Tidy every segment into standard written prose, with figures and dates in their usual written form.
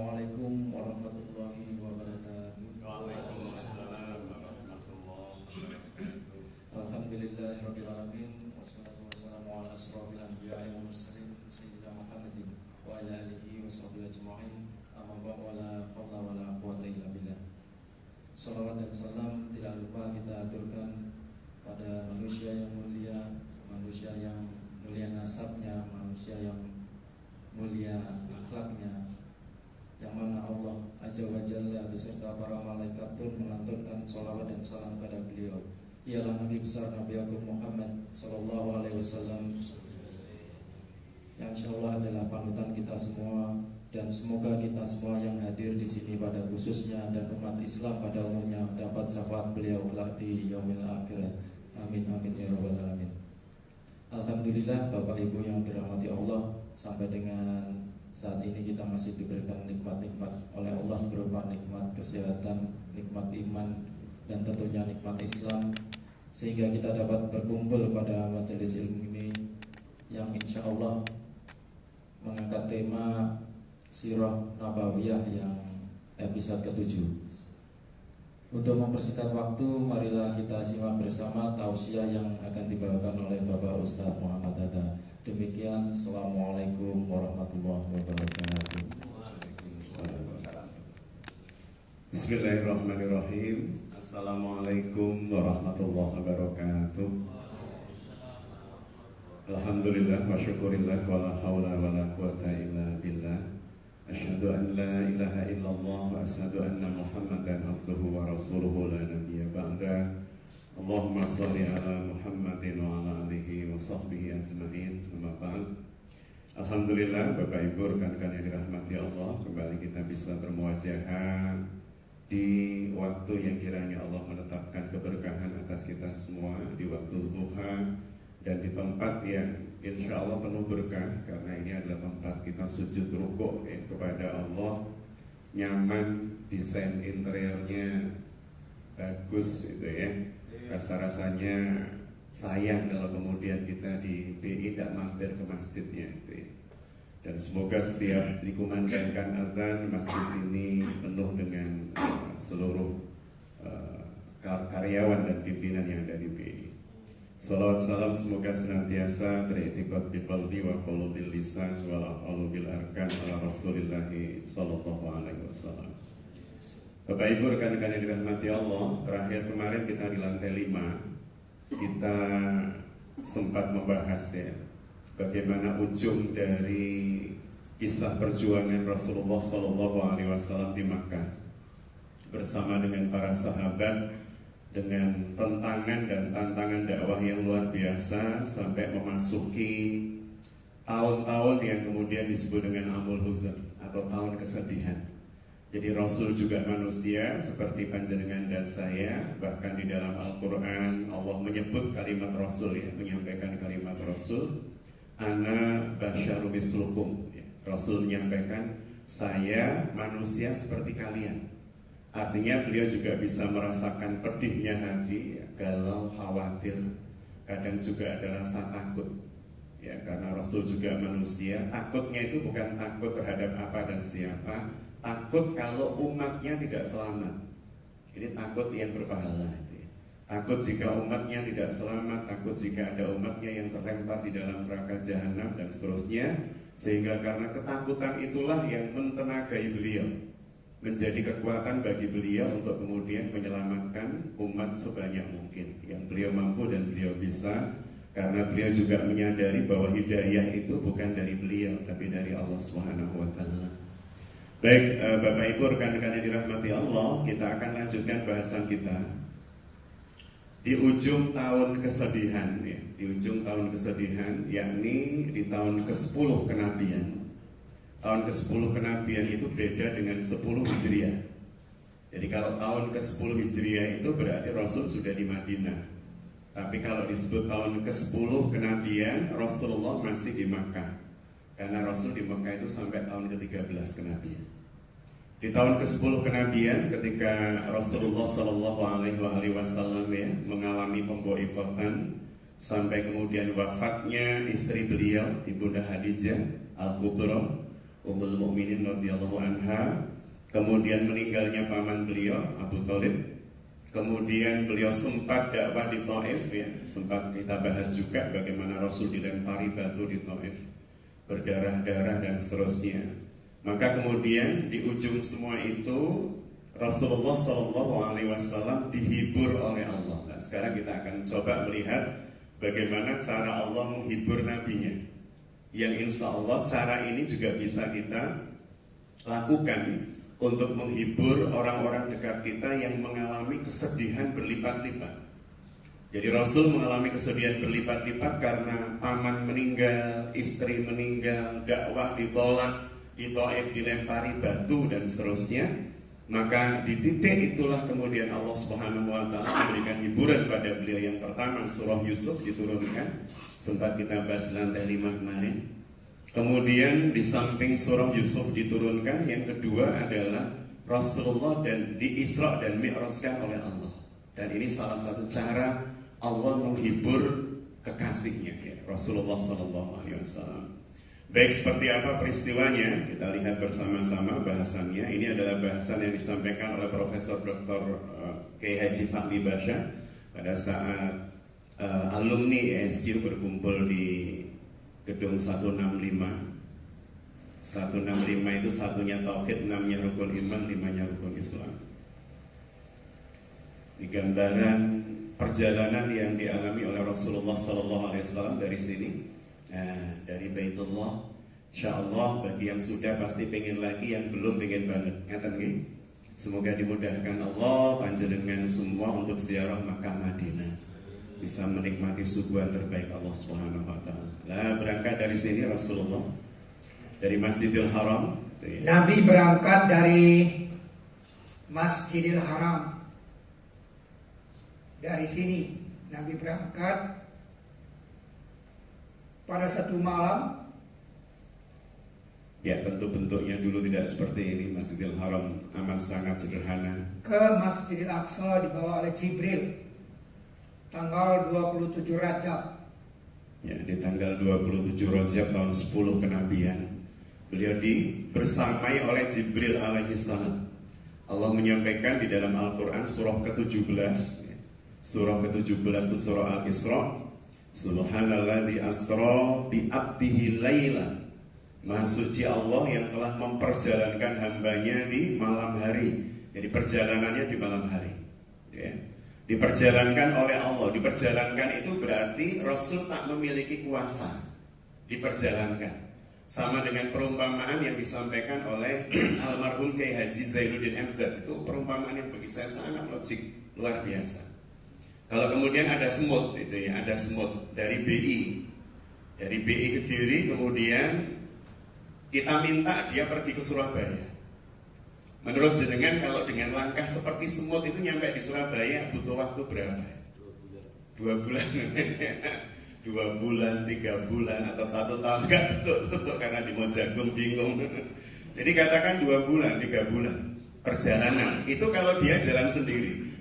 Assalamualaikum warahmatullahi wabarakatuh. Waalaikumsalam warahmatullahi wabarakatuh. Alhamdulillahirabbil alamin wassalatu wassalamu ala asrofil anbiya'i wal mursalin sayyidina Muhammadin wa ala alihi washabbihi ajma'in. Amma ba'du, wala haula wala quwwata illa billah. Salawat dan salam tidak lupa kita aturkan pada manusia yang mulia, manusia yang mulia nasabnya, manusia yang mulia akhlaknya, yang mana Allah Azza wa Jalla beserta para malaikat pun melantunkan salawat dan salam kepada beliau. Ialah Nabi besar Nabi Agung Muhammad sallallahu alaihi wasallam, yang insyaallah adalah panutan kita semua, dan semoga kita semua yang hadir di sini pada khususnya dan umat Islam pada umumnya dapat syafaat beliau kelak di yaumil akhir. Amin amin ya rabbal alamin. Alhamdulillah Bapak Ibu yang dirahmati Allah, sampai dengan saat ini kita masih diberikan nikmat-nikmat oleh Allah berupa nikmat kesehatan, nikmat iman, dan tentunya nikmat Islam, sehingga kita dapat berkumpul pada majelis ilmu ini yang insya Allah mengangkat tema Sirah Nabawiyah yang episode ke-7. Untuk mempersingkat waktu, marilah kita simak bersama tausiah yang akan dibawakan oleh Bapak Ustadz Muhammad Hatta. Demikian, Assalamualaikum warahmatullahi wabarakatuh. Bismillahirrahmanirrahim. Assalamualaikum warahmatullahi wabarakatuh. Alhamdulillah wa syukurillah wa la hawla wa la quwata illa billah. Asyhadu an la ilaha illallah wa asyhadu anna Muhammadan abduhu wa rasuluhu la nabiyya ba'da. Allahumma salli ala Muhammadin wa ala alihi wa sahbihi ajma'in. Amma ba'd. Alhamdulillah Bapak Ibu rekan-rekan yang dirahmati Allah, kembali kita bisa bermuajahah di waktu yang kiranya Allah menetapkan keberkahan atas kita semua, di waktu duha dan di tempat yang insya Allah penuh berkah, karena ini adalah tempat kita sujud rukuk kepada Allah. Nyaman, desain interiornya bagus gitu ya. Rasa-rasanya sayang kalau kemudian kita di BI tidak mampir ke masjidnya gitu ya. Dan semoga setiap dikumandangkan azan, masjid ini penuh dengan seluruh karyawan dan pimpinan yang ada di BI. Salawat salam semoga senantiasa teritikad bi qalbi wa qulubil lisan wa la bil arkan ala Rasulillahi sallallahu alaihi wasallam. Bapak Ibu rekan-rekan yang dirahmati Allah, terakhir kemarin kita di lantai 5 kita sempat membahas ya bagaimana ujung dari kisah perjuangan Rasulullah sallallahu alaihi wasallam di Makkah bersama dengan para sahabat, dengan tantangan dan tantangan dakwah yang luar biasa sampai memasuki tahun-tahun yang kemudian disebut dengan Amul Huzn atau tahun kesedihan. Jadi Rasul juga manusia seperti panjenengan dan saya. Bahkan di dalam Al-Quran Allah menyebut kalimat Rasul ya, menyampaikan kalimat Rasul, Ana basyarum mislukum ya. Rasul menyampaikan, saya manusia seperti kalian. Artinya beliau juga bisa merasakan pedihnya hati ya, galau, khawatir, kadang juga ada rasa takut ya, karena Rasul juga manusia. Takutnya itu bukan takut terhadap apa dan siapa, takut kalau umatnya tidak selamat. Ini takut yang berpahala itu ya. Takut jika umatnya tidak selamat, takut jika ada umatnya yang terlempar di dalam neraka jahanam dan seterusnya. Sehingga karena ketakutan itulah yang mentenagai beliau, menjadi kekuatan bagi beliau untuk kemudian menyelamatkan umat sebanyak mungkin yang beliau mampu dan beliau bisa. Karena beliau juga menyadari bahwa hidayah itu bukan dari beliau tapi dari Allah Subhanahu wa Ta'ala. Baik, Bapak Ibu rekan-rekan yang dirahmati Allah, kita akan lanjutkan bahasan kita di ujung tahun kesedihan ya, di ujung tahun kesedihan, yakni di tahun ke-10 kenabian. Tahun ke-10 kenabian itu beda dengan 10 Hijriah. Jadi kalau tahun ke-10 Hijriah itu berarti Rasul sudah di Madinah. Tapi kalau disebut tahun ke-10 kenabian, Rasulullah masih di Makkah. Karena Rasul di Makkah itu sampai tahun ke-13 kenabian. Di tahun ke-10 kenabian, ketika Rasulullah Shallallahu Alaihi Wasallam ya, mengalami pemboikotan sampai kemudian wafatnya istri beliau, Ibunda Khadijah Al-Kubra, Ummul Mukminin radhiyallahu anha, kemudian meninggalnya paman beliau Abu Thalib, kemudian beliau sempat dakwah di Taif ya, sempat kita bahas juga bagaimana Rasul dilempari batu di Taif, berdarah-darah dan seterusnya. Maka kemudian di ujung semua itu Rasulullah SAW dihibur oleh Allah. Nah, sekarang kita akan coba melihat bagaimana cara Allah menghibur nabinya, yang insya Allah cara ini juga bisa kita lakukan untuk menghibur orang-orang dekat kita yang mengalami kesedihan berlipat-lipat. Jadi Rasul mengalami kesedihan berlipat-lipat karena paman meninggal, istri meninggal, dakwah ditolak, di Taif dilempari batu dan seterusnya. Maka di titik itulah kemudian Allah Subhanahu wa taala memberikan hiburan pada beliau. Yang pertama surah Yusuf diturunkan, sempat kita bahas di lantai 5 kemarin. Kemudian di samping surah Yusuf diturunkan, yang kedua adalah Rasulullah dan di Isra dan Mi'rajkan oleh Allah. Dan ini salah satu cara Allah menghibur kekasihnya ya, Rasulullah SAW. Baik, seperti apa peristiwanya kita lihat bersama-sama bahasannya. Ini adalah bahasan yang disampaikan oleh Profesor Dr. Kiai Haji Fahmi Basya pada saat alumni ESQ berkumpul di gedung 165. 165 itu satunya tauhid, 6-nya rukun iman, 5-nya rukun Islam. Di gambaran perjalanan yang dialami oleh Rasulullah SAW dari sini. Nah, dari Baitullah, insyaallah bagi yang sudah pasti pengen lagi, yang belum pengen banget. Ngaten nggih? Semoga dimudahkan Allah panjenengan semua untuk ziarah Makkah Madinah, bisa menikmati suguhan terbaik Allah Subhanahu wa taala. Nah, berangkat dari sini Rasulullah dari Masjidil Haram. Nabi berangkat dari Masjidil Haram. Dari sini Nabi berangkat pada satu malam. Ya, tentu bentuknya dulu tidak seperti ini. Masjidil Haram amat sangat sederhana. Ke Masjidil Aqsa dibawa oleh Jibril tanggal 27 Rajab. Ya, di tanggal 27 Rajab tahun 10 kenabian, beliau bersamai oleh Jibril alaihi salam. Allah menyampaikan di dalam Al-Quran surah ke-17, surah ke-17 itu surah Al-Isra. Subhanalladzi asra bi abdihi laila. Maha suci Allah yang telah memperjalankan hambanya di malam hari. Jadi perjalanannya di malam hari ya. Diperjalankan oleh Allah. Diperjalankan itu berarti Rasul tak memiliki kuasa. Diperjalankan. Sama dengan perumpamaan yang disampaikan oleh almarhum Kiai Haji Zainuddin MZ. Itu perumpamaan yang bagi saya sangat logik, luar biasa. Kalau kemudian ada semut, itu ya, ada semut dari BI Kediri, kemudian kita minta dia pergi ke Surabaya. Menurut jenengan kalau dengan langkah seperti semut itu nyampe di Surabaya butuh waktu berapa? 2 bulan. 2 bulan, 3 bulan, atau 1 tahun? Enggak betul karena di Mojagung bingung. Jadi katakan 2 bulan, 3 bulan perjalanan. Itu kalau dia jalan sendiri.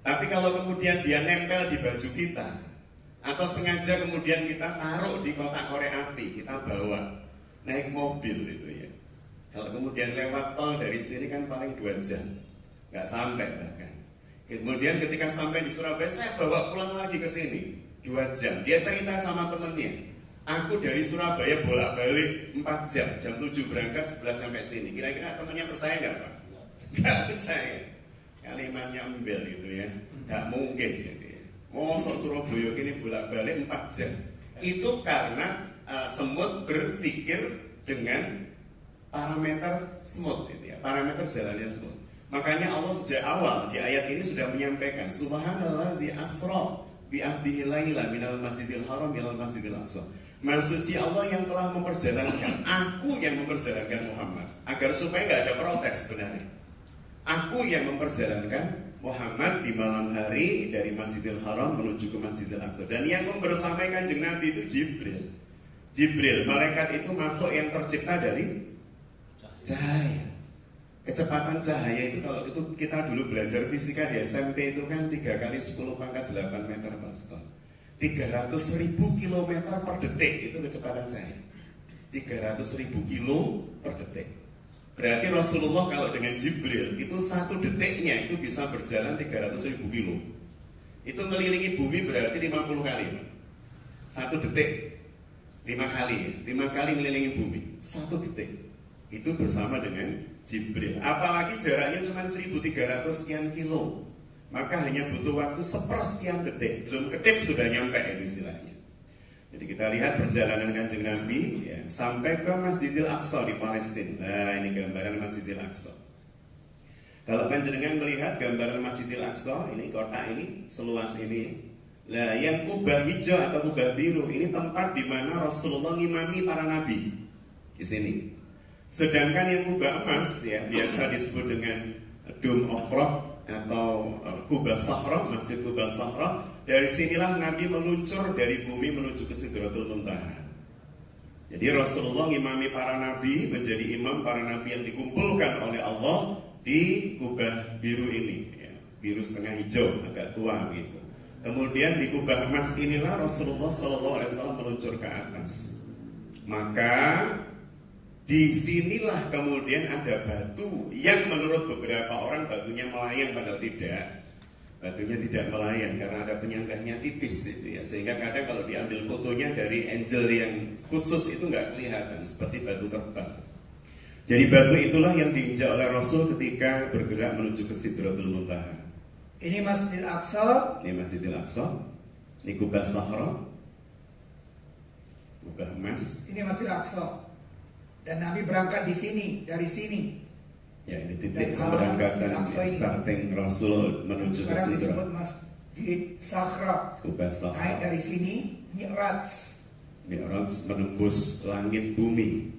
Tapi kalau kemudian dia nempel di baju kita, atau sengaja kemudian kita taruh di kotak korek api, kita bawa naik mobil itu ya. Kalau kemudian lewat tol dari sini kan paling 2 jam, nggak sampai bahkan. Kemudian ketika sampai di Surabaya, saya bawa pulang lagi ke sini 2 jam. Dia cerita sama temennya, aku dari Surabaya bolak-balik 4 jam, jam 7 berangkat, 11 sampai sini. Kira-kira temennya percaya nggak Pak? Nggak percaya. Kalimatnya embel itu ya, nggak mungkin gitu ya. Mosok Surabaya ini bolak-balik 4 jam. Itu karena semut berpikir dengan parameter semut itu ya, parameter jalannya semut. Makanya Allah sejak awal di ayat ini sudah menyampaikan Subhanalladzi asra bi abdihi laila minal masjidil haram ilal masjidil aqsa. Maha suci Allah yang telah memperjalankan, aku yang memperjalankan Muhammad, agar supaya nggak ada protes sebenarnya. Aku yang memperjalankan Muhammad di malam hari dari Masjidil Haram menuju ke Masjidil Aqsa. Dan yang membersamai Kanjeng Nabi itu Jibril. Jibril, malaikat itu makhluk yang tercipta dari cahaya. Kecepatan cahaya itu kalau itu kita dulu belajar fisika di SMP itu kan 3 kali 10 pangkat 8 meter per sekon. 300.000 kilometer per detik itu kecepatan cahaya. 300.000 kilo per detik. Berarti Rasulullah kalau dengan Jibril itu 1 detiknya itu bisa berjalan 300.000 kilo. Itu mengelilingi bumi berarti 50 kali. 1 detik 5 kali, 5 kali mengelilingi bumi 1 detik. Itu bersama dengan Jibril. Apalagi jaraknya cuma 1.300 sekian kilo, maka hanya butuh waktu sepersekian detik, belum kedip sudah nyampe istilahnya. Jadi kita lihat perjalanan Kanjeng Nabi ya, sampai ke Masjidil Aqsa di Palestina. Nah, ini gambaran Masjidil Aqsa. Kalau panjenengan melihat gambaran Masjidil Aqsa, ini kota ini seluas ini. Nah, yang kubah hijau atau kubah biru ini tempat di mana Rasulullah ngimami para nabi di sini. Sedangkan yang kubah emas ya biasa disebut dengan Dome of Rock atau Kubah Sahra, Masjid Kubah Sahra. Dari sinilah Nabi meluncur dari bumi menuju ke Sidratul Muntaha. Jadi Rasulullah ngimami para nabi, menjadi imam para nabi yang dikumpulkan oleh Allah di kubah biru ini ya, biru setengah hijau, agak tua gitu. Kemudian di kubah emas inilah Rasulullah SAW meluncur ke atas. Maka disinilah kemudian ada batu yang menurut beberapa orang batunya melayang, padahal tidak. Batunya tidak melayang karena ada penyanggahnya tipis itu ya. Sehingga kadang kalau diambil fotonya dari angel yang khusus itu nggak kelihatan seperti batu terbang. Jadi batu itulah yang diinjak oleh Rasul ketika bergerak menuju ke Sidratul Muntaha. Ini Masjidil Aqsa. Ini Masjidil Aqsa. Ini Kubah Sahra, kubah emas. Ini Masjidil Aqsa. Dan Nabi berangkat di sini, dari sini. Ya, ini titik keberangkatan starting Rasul menuju ke Sekarang Sidra. disebut Masjid Sahra. Kubah Sahra. Naik dari sini, Mi'raj. Mi'raj menembus langit bumi.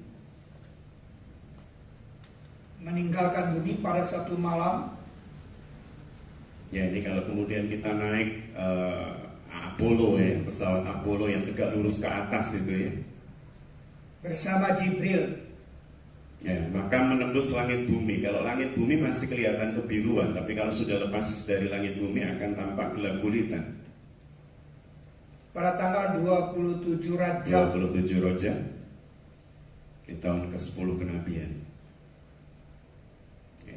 Meninggalkan bumi pada suatu malam. Ya, ini kalau kemudian kita naik Apollo ya, pesawat Apollo yang tegak lurus ke atas itu ya. Bersama Jibril. Ya, maka menembus langit bumi. Kalau langit bumi masih kelihatan kebiruan, tapi kalau sudah lepas dari langit bumi akan tampak gelap gulita. Pada tanggal 27 Rajab 27 Rajab di tahun ke-10 kenabian.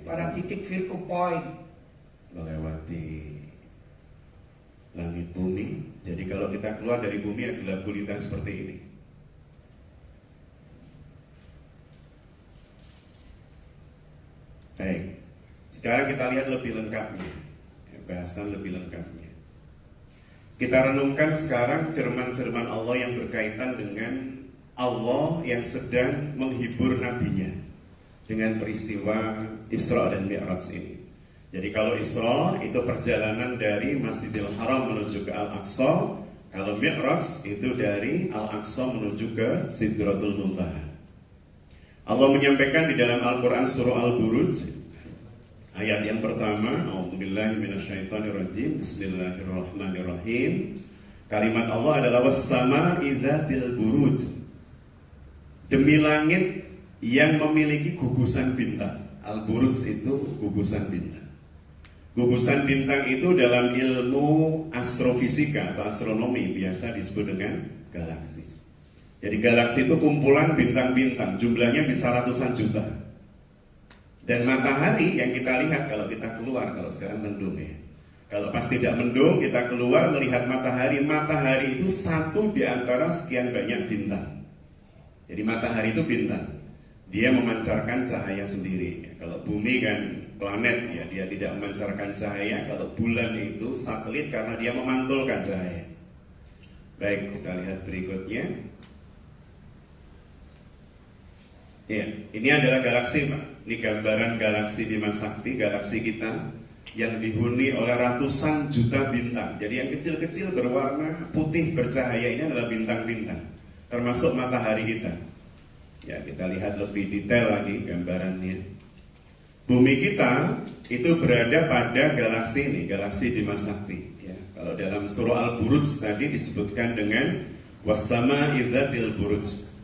pada titik Firku Point melewati langit bumi. Jadi kalau kita keluar dari bumi ya gelap gulita seperti ini. Baik, sekarang kita lihat lebih lengkapnya, bahasan lebih lengkapnya. Kita renungkan sekarang firman-firman Allah yang berkaitan dengan Allah yang sedang menghibur nabinya dengan peristiwa Isra dan Mi'raj ini. Jadi kalau Isra itu perjalanan dari Masjidil Haram menuju ke Al-Aqsa, kalau Mi'raj itu dari Al-Aqsa menuju ke Sidratul Muntaha. Allah menyampaikan di dalam Al-Quran surah Al-Buruj ayat yang pertama, A'udzubillahi minasyaitonirrajim, Bismillahirrahmanirrahim. Kalimat Allah adalah was-sama'i dzatil buruj, demi langit yang memiliki gugusan bintang. Al-Buruj itu gugusan bintang. Gugusan bintang itu dalam ilmu astrofisika atau astronomi biasa disebut dengan galaksi. Jadi galaksi itu kumpulan bintang-bintang, jumlahnya bisa ratusan juta. Dan matahari yang kita lihat kalau kita keluar, kalau sekarang mendung ya. Kalau pas tidak mendung, kita keluar melihat matahari. Matahari itu satu di antara sekian banyak bintang. Jadi matahari itu bintang. Dia memancarkan cahaya sendiri. Kalau bumi kan planet ya, dia tidak memancarkan cahaya. Kalau bulan itu satelit karena dia memantulkan cahaya. Baik, kita lihat berikutnya. Ya, ini adalah galaksi, Pak. Ini gambaran galaksi Bima Sakti, galaksi kita yang dihuni oleh ratusan juta bintang. Jadi yang kecil-kecil berwarna putih bercahaya ini adalah bintang-bintang, termasuk matahari kita. Ya, kita lihat lebih detail lagi gambarannya. Bumi kita itu berada pada galaksi ini, galaksi Bima Sakti. Ya, kalau dalam surah Al-Buruj tadi disebutkan dengan was-sama'i dzatil buruj.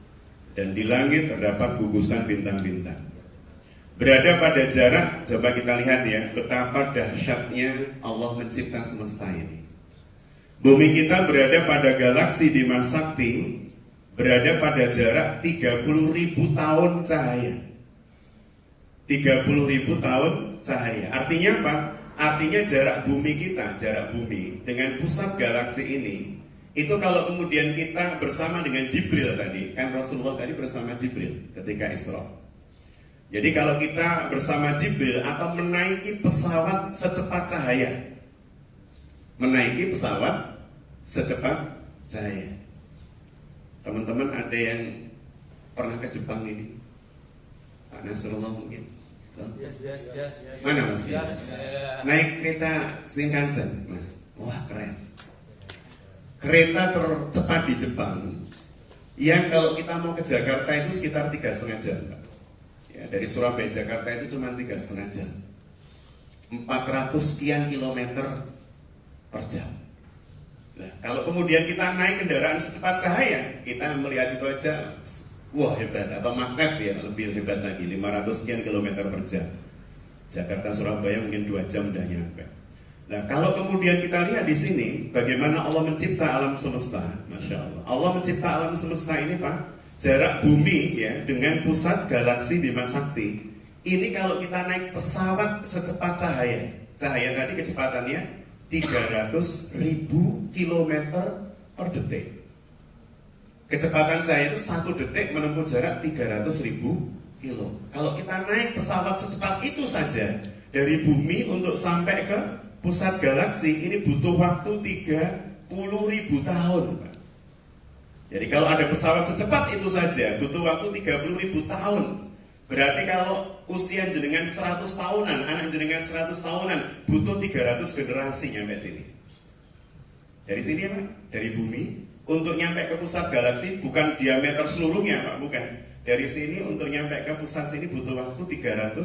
Dan di langit terdapat gugusan bintang-bintang. Berada pada jarak, coba kita lihat ya, betapa dahsyatnya Allah mencipta semesta ini. Bumi kita berada pada galaksi Bima Sakti berada pada jarak 30.000 tahun cahaya. 30.000 tahun cahaya. Artinya apa? Artinya jarak bumi kita, jarak bumi dengan pusat galaksi ini, itu kalau kemudian kita bersama dengan Jibril tadi, kan Rasulullah tadi bersama Jibril ketika Isra. Jadi kalau kita bersama Jibril atau menaiki pesawat secepat cahaya, menaiki pesawat secepat cahaya. Teman-teman ada yang pernah ke Jepang ini? Pak Nasrullah mungkin? Yes. Mana Mas? Yes. Naik kereta Shinkansen, Mas. Wah keren. Kereta tercepat di Jepang. Yang kalau kita mau ke Jakarta itu sekitar 3,5 jam, Pak. Ya, dari Surabaya Jakarta itu cuma 3,5 jam. 400 sekian kilometer per jam. Nah, kalau kemudian kita naik kendaraan secepat cahaya, kita melihat itu aja, wah hebat, atau magnet ya, lebih hebat lagi, 500 sekian kilometer per jam. Jakarta Surabaya mungkin 2 jam udah nyampe. Nah, kalau kemudian kita lihat di sini, bagaimana Allah mencipta alam semesta, Masya Allah. Allah mencipta alam semesta ini, Pak, jarak bumi ya dengan pusat galaksi Bima Sakti. Ini kalau kita naik pesawat secepat cahaya, cahaya tadi kecepatannya 300.000 km per detik. Kecepatan cahaya itu 1 detik menempuh jarak 300.000 kilo. Kalau kita naik pesawat secepat itu saja dari bumi untuk sampai ke pusat galaksi, ini butuh waktu 30.000 tahun, Pak. Jadi kalau ada pesawat secepat itu saja butuh waktu 30.000 tahun. Berarti kalau usia jenengan 100 tahunan, anak jenengan 100 tahunan, butuh 300 generasi nyampe sini. Dari sini Pak, dari bumi untuk nyampe ke pusat galaksi, bukan diameter seluruhnya Pak, bukan. Dari sini untuk nyampe ke pusat sini butuh waktu 300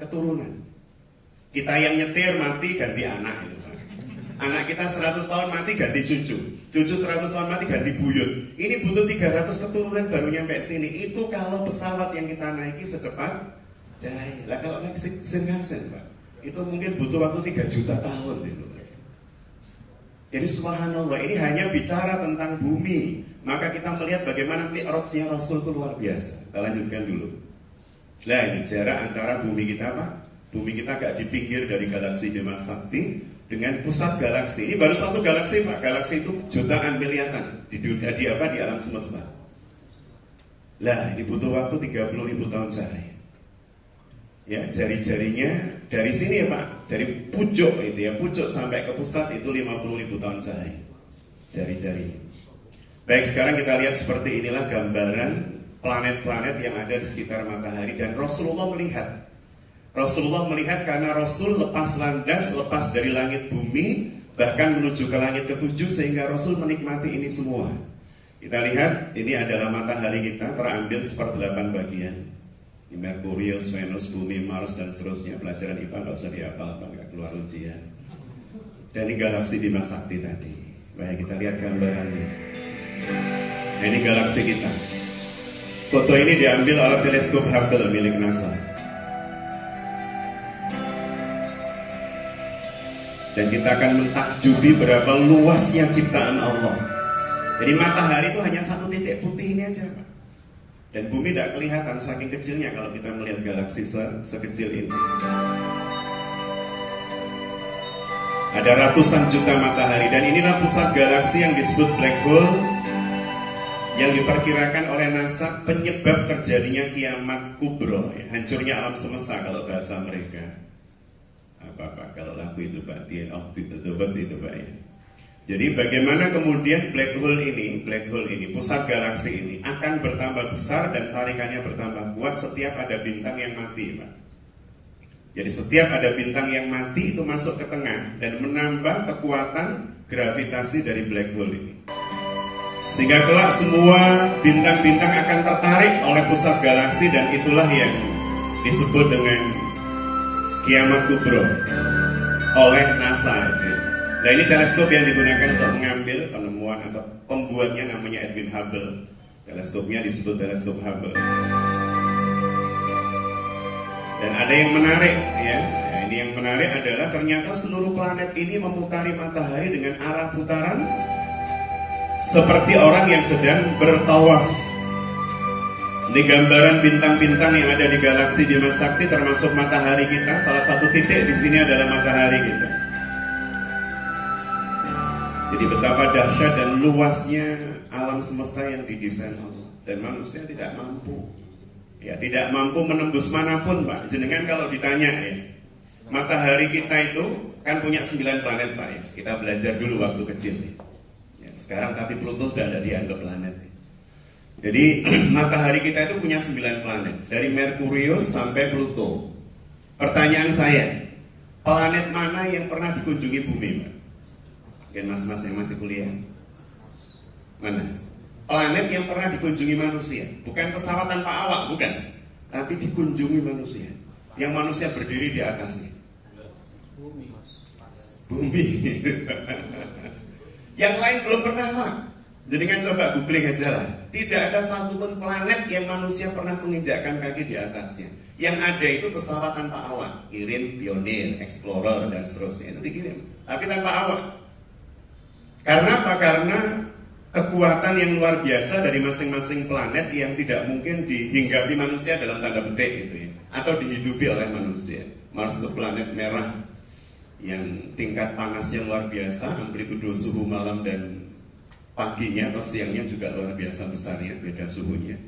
keturunan. Kita yang nyetir mati ganti anak itu. Anak kita 100 tahun mati ganti cucu, cucu 100 tahun mati ganti buyut. Ini butuh 300 keturunan baru nyampe sini. Itu kalau pesawat yang kita naiki secepat cahaya. Lah kalau naik Shinkansen, Pak, itu mungkin butuh waktu 3 juta tahun itu. Jadi subhanallah, ini hanya bicara tentang bumi. Maka kita melihat bagaimana mi'rajnya Rasul itu luar biasa. Kita lanjutkan dulu. Nah ini jarak antara bumi kita, Pak. Bumi kita agak di pinggir dari galaksi Bima Sakti dengan pusat galaksi. Ini baru satu galaksi, Pak. Galaksi itu jutaan miliaran di dunia, di alam semesta. Lah, ini butuh waktu 30.000 tahun cahaya. Ya, jari-jarinya dari sini ya, Pak. Dari pucuk itu ya, pucuk sampai ke pusat itu 50.000 tahun cahaya. Jari-jarinya. Baik, sekarang kita lihat seperti inilah gambaran planet-planet yang ada di sekitar matahari dan Rasulullah melihat karena Rasul lepas landas, lepas dari langit bumi, bahkan menuju ke langit ketujuh sehingga Rasul menikmati ini semua. Kita lihat, ini adalah matahari kita terambil seper-8 bagian. Merkurius, Venus, Bumi, Mars, dan seterusnya. Pelajaran IPA nggak usah dihafal, nggak keluar ujian. Dan ini galaksi Bima Sakti tadi. Baik, kita lihat gambarannya. Nah, ini galaksi kita. Foto ini diambil oleh teleskop Hubble milik NASA. Dan kita akan mentakjubi berapa luasnya ciptaan Allah. Jadi matahari itu hanya satu titik putih ini aja, Pak. Dan bumi tidak kelihatan saking kecilnya kalau kita melihat galaksi sekecil ini. Ada ratusan juta matahari dan inilah pusat galaksi yang disebut black hole yang diperkirakan oleh NASA penyebab terjadinya kiamat kubro, ya, hancurnya alam semesta kalau bahasa mereka. Apa kalau lagu itu Pak, the end of the world itu Pak ya. Jadi bagaimana kemudian black hole ini, pusat galaksi ini akan bertambah besar dan tarikannya bertambah kuat setiap ada bintang yang mati, Pak. Jadi setiap ada bintang yang mati itu masuk ke tengah dan menambah kekuatan gravitasi dari black hole ini. Sehingga kelak semua bintang-bintang akan tertarik oleh pusat galaksi dan itulah yang disebut dengan kiamat kubro oleh NASA itu. Nah ini teleskop yang digunakan untuk mengambil penemuan atau pembuatnya namanya Edwin Hubble. Teleskopnya disebut teleskop Hubble. Dan ada yang menarik ya. Nah, ini yang menarik adalah ternyata seluruh planet ini memutari matahari dengan arah putaran seperti orang yang sedang bertawaf. Ini gambaran bintang-bintang yang ada di galaksi Bima Sakti, termasuk matahari kita. Salah satu titik di sini adalah matahari kita. Jadi betapa dahsyat dan luasnya alam semesta yang didesain Allah, dan manusia tidak mampu. Ya, tidak mampu menembus manapun, Pak. Jenengan kalau ditanya ya, matahari kita itu kan punya 9 planet, Pak ya. Kita belajar dulu waktu kecil ya. Sekarang tapi Pluto sudah ada dianggap planet ya. Jadi matahari kita itu punya 9 planet, dari Merkurius sampai Pluto. Pertanyaan saya, planet mana yang pernah dikunjungi bumi, Pak? Mungkin mas-mas yang masih kuliah. Mana? Planet yang pernah dikunjungi manusia, bukan pesawat tanpa awak, bukan, tapi dikunjungi manusia, yang manusia berdiri di atasnya. Bumi. Yang lain belum pernah, Pak. Jadi kan coba googling aja lah. Tidak ada satupun planet yang manusia pernah menginjakkan kaki di atasnya. Yang ada itu pesawat tanpa awak, kirim Pioneer, Explorer dan seterusnya, itu dikirim, tapi tanpa awak. Karena apa? Karena kekuatan yang luar biasa dari masing-masing planet yang tidak mungkin dihinggapi manusia dalam tanda petik gitu ya, atau dihidupi oleh manusia. Mars itu planet merah yang tingkat panasnya luar biasa, amplitudo suhu malam dan paginya atau siangnya juga luar biasa besarnya, beda suhunya.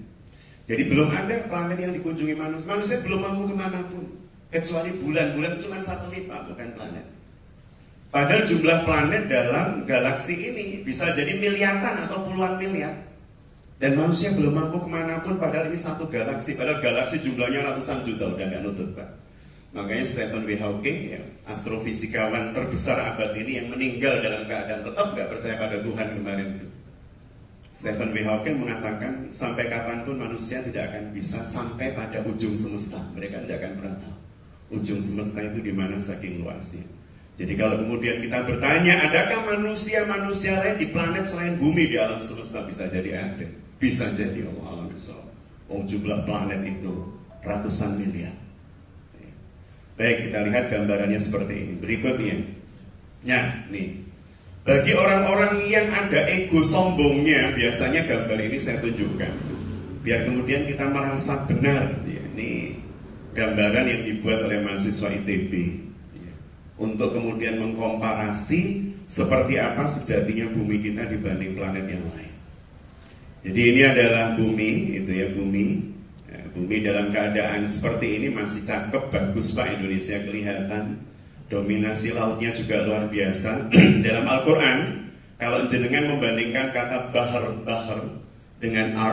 Jadi belum ada planet yang dikunjungi manusia. Manusia belum mampu kemanapun, kecuali bulan. Bulan itu cuma satelit, Pak, bukan planet. Padahal jumlah planet dalam galaksi ini bisa jadi miliaran atau puluhan miliar. Dan manusia belum mampu kemanapun, padahal ini satu galaksi. Padahal galaksi jumlahnya ratusan juta, udah nggak nutut, Pak. Makanya Stephen W. Hawking, ya, astrofisikawan terbesar abad ini, yang meninggal dalam keadaan tetap nggak percaya pada Tuhan kemarin itu. Stephen W. Hawking mengatakan, sampai kapanpun manusia tidak akan bisa sampai pada ujung semesta. Mereka tidak akan pernah tahu ujung semesta itu di mana saking luasnya. Jadi kalau kemudian kita bertanya, adakah manusia-manusia lain di planet selain bumi di alam semesta? Bisa jadi ada, bisa jadi, Allah alam bisawab. Jumlah planet itu ratusan miliar. Baik, kita lihat gambarannya seperti ini. Berikutnya, nah, nih, bagi orang-orang yang ada ego sombongnya, biasanya gambar ini saya tunjukkan, biar kemudian kita merasa benar. Ya, ini gambaran yang dibuat oleh mahasiswa ITB. Untuk kemudian mengkomparasi seperti apa sejatinya bumi kita dibanding planet yang lain. Jadi ini adalah bumi, itu ya, bumi. Ya, bumi dalam keadaan seperti ini masih cakep, bagus, Pak. Indonesia kelihatan. Dominasi lautnya juga luar biasa. Dalam Al-Quran, kalau jenengan membandingkan kata bahar-bahar dengan